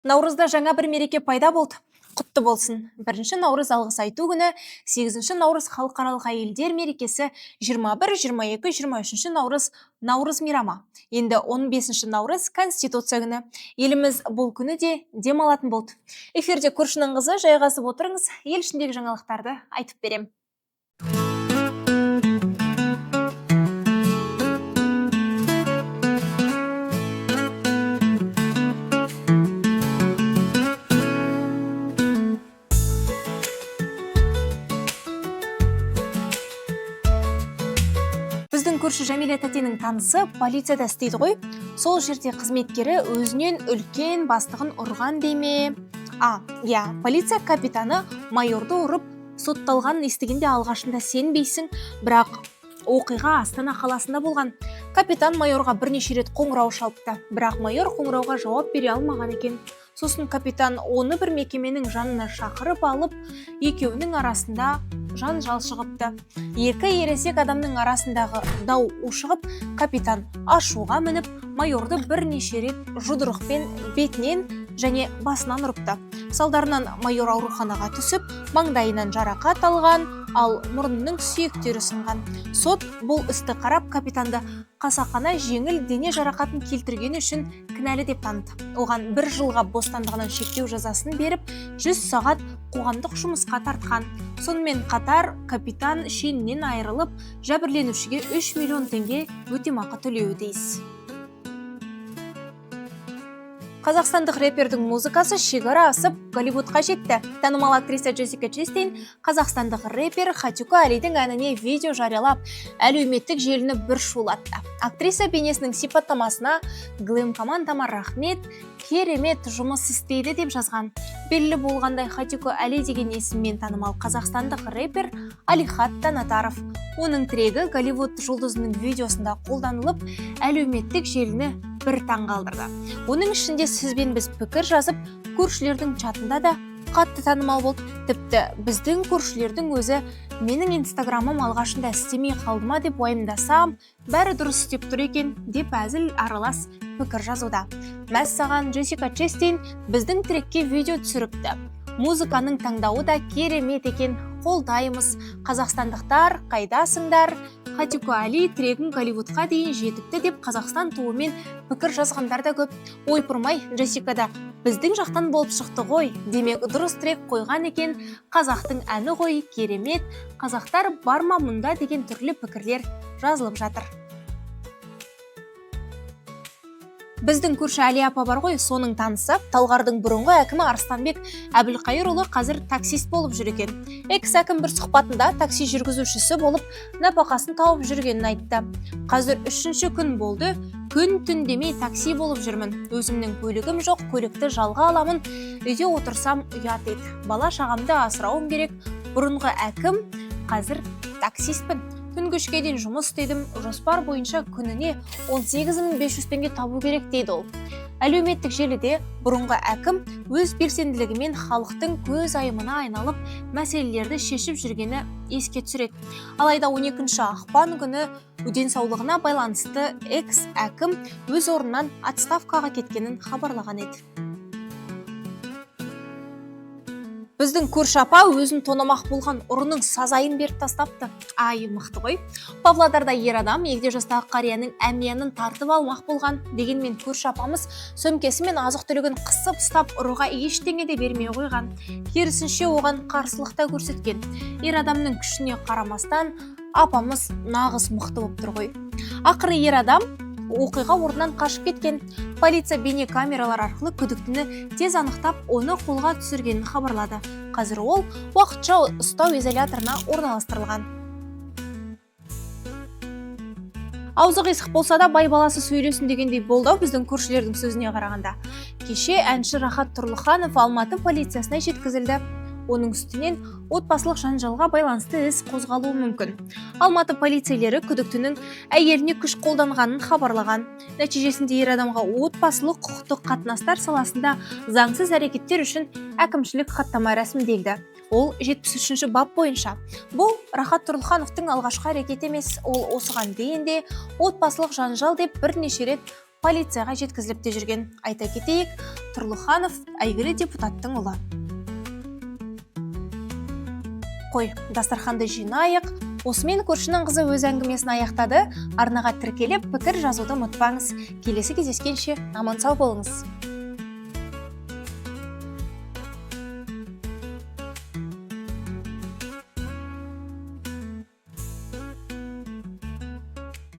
Наурызда жаңа бір мереке пайда болды. Құтты болсын. 1 наурыз алғыс айту күні, 8 наурыз халықаралық әйелдер мерекесі, 21, 22, 23 наурыз мейрамы. Енді 15 наурыз Конституция күні. Еліміз бұл күні де демалатын болды. Эфирде көршінің қызы, жайғасып отырыңыз, ел ішіндегі жаңалықтарды айтып берем. Біздің көрші Жәмилә тәтенің танысы полицияда істейді ғой. Сол жерде қызметкері өзінен үлкен бастығын ұрған дейме? Полиция капитаны майорды ұрып сотталғанын естігенде алғашында сенбейсің, бірақ оқиға Астана қаласында болған. Капитан майорға бірнеше рет қоңырау шалыпты, бірақ майор қоңырауға жауап бере алмаған екен. Сосын капитан оны бір мекеменің жанына шақырып алып, екеуінің арасында жанжал шығыпты. Екі ересек адамның арасындағы дау ушығып, капитан ашуға мініп, майорды бірнеше рет жұдырықпен бетінен және басынан ұрыпты. Салдарынан майор ауруханаға түсіп, маңдайынан жарақат алған, ал мұрнының сүйектері сынған. Сот бұл істі қарап, капитанды қасақана жеңіл дене жарақатын келтіргені үшін кінәлі деп таныды. Оған 1 жылға бостандығынан шектеу жазасын беріп, 100 сағат қоғамдық жұмысқа тартқан. Сонымен қатар капитан шенінен айырылып, жәбірленушіге 3 миллион теңге өтемақы төлеуі тиіс. Қазақстандық рэпердің музыкасы шекара асып Голливудқа жетті. Танымал актриса Джессика Честейн қазақстандық рэпер Хатико Алидің әніне видео жариялап, әлеуметтік желіні бір шулатты. Актриса бейнесінің сипаттамасына «Глэм командама рахмет, керемет жұмыс істейді» деп жазған. Белгілі болғандай, Хатико Али деген есіммен танымал қазақстандық рэпер Алихат Танатаров. Оның трегі Голливуд жұлдызының видеосында қолданылып, әлеуметтік желіні бір таң қалдырды. Оның ішінде сізбен біз пікір жазып, көршілердің чатында да қатты танымал болды. Тіпті біздің көршілердің өзі менің инстаграмым алғашында істемей қалды ма деп уайымдасам, бәрі дұрыс істеп тұр екен деп әзіл аралас пікір жазуда. Мәссаған, Джессика Честейн біздің трекке видео түсіріпті. Музыканың таңдауы да керемет екен, қолдаймыз. Қазақстандықтар, қайдасыңдар? Хатико Али трегін Голливудқа дейін жетіпті деп Қазақстан туымен пікір жазғандар да көп. Ойпырмай, Джессика да біздің жақтан болып шықты ғой. Демек, дұрыс трек қойған екен. Қазақтың әні ғой, керемет. Қазақтар бар ма мұнда деген түрлі пікірлер жазылып жатыр. Біздің көрші Әли апа бар ғой, соның танысы, Талғардың бұрынғы әкімі Арыстанбек Әбілқайырұлы қазір таксист болып жүр екен. Экс-әкім бір сұхбатында такси жүргізушісі болып, нәпақасын тауып жүргенін айтты. Қазір 3-ші күн болды, күн-түн демей такси болып жүрмін. Өзімнің көлігім жоқ, көлікті жалға аламын, үйде отырсам ұят еді. Бала шағамды асырауым керек. Бұрынғы әкім, қазір таксистпін. Күн кешке дейін жұмыс істедім, жоспар бойынша күніне 18.500 теңге табу керек дейді ол. Әлеуметтік желіде бұрынғы әкім өз белсенділігімен халықтың көз айымына айналып, мәселелерді шешіп жүргені еске түсіреді. Алайда 12 ақпан күні денсаулығына байланысты экс-әкім өз орнынан отставкаға кеткенін хабарлаған еді. Біздің көрші апа өзін тонамақ болған ұрының сазайын беріп тастапты. Мықты ғой. Павлодарда ер адам егде жастағы қарияның әмиянын тартып алмақ болған. Дегенмен көрші апамыз сөмкесі мен азық-түлігін қысып ұстап ұрыға ештеңе де бермей қойған. Керісінше оған қарсылықта көрсеткен. Ер адамның күшіне қарамастан апамыз нағыз мықты болып тұр ғой. Ақыры ер адам оқиға орнынан қашып кеткен. Полиция бейне камералар арқылы күдіктіні тез анықтап, оны қолға түсіргенін хабарлады. Қазір ол уақытша ұстау изоляторына орналастырылған. Аузы қисық болса да бай баласы сөйлесін дегендей болды біздің көршілердің сөзіне қарағанда. Кеше әнші Рахат Тұрлыханов Алматы полициясына жеткізілді. Оның үстінен отбасылық жанжалға байланысты іс қозғалуы мүмкін. Алматы полицейлері күдіктінің әйеліне күш қолданғанын хабарлаған. Нәтижесінде ер адамға отбасылық құқықтық қатынастар саласында заңсыз әрекеттер үшін әкімшілік хаттама рәсімделді. Ол 73-ші бап бойынша. Бұл Рахат Тұрлыхановтың алғашқы әрекеті емес, ол осыған дейін де отбасылық жанжал деп бірнеше рет полицияға жеткізіліп те жүрген. Айта кетейік, Тұрлыханов әйгілі депутаттың ұлы. Қой, дастарханды жинайық. Осымен көршінің қызы өз әңгімесін аяқтады. Арнаға тіркеліп, пікір жазуды ұмытпаңыз. Келесі кездескенше аман сау болыңыз.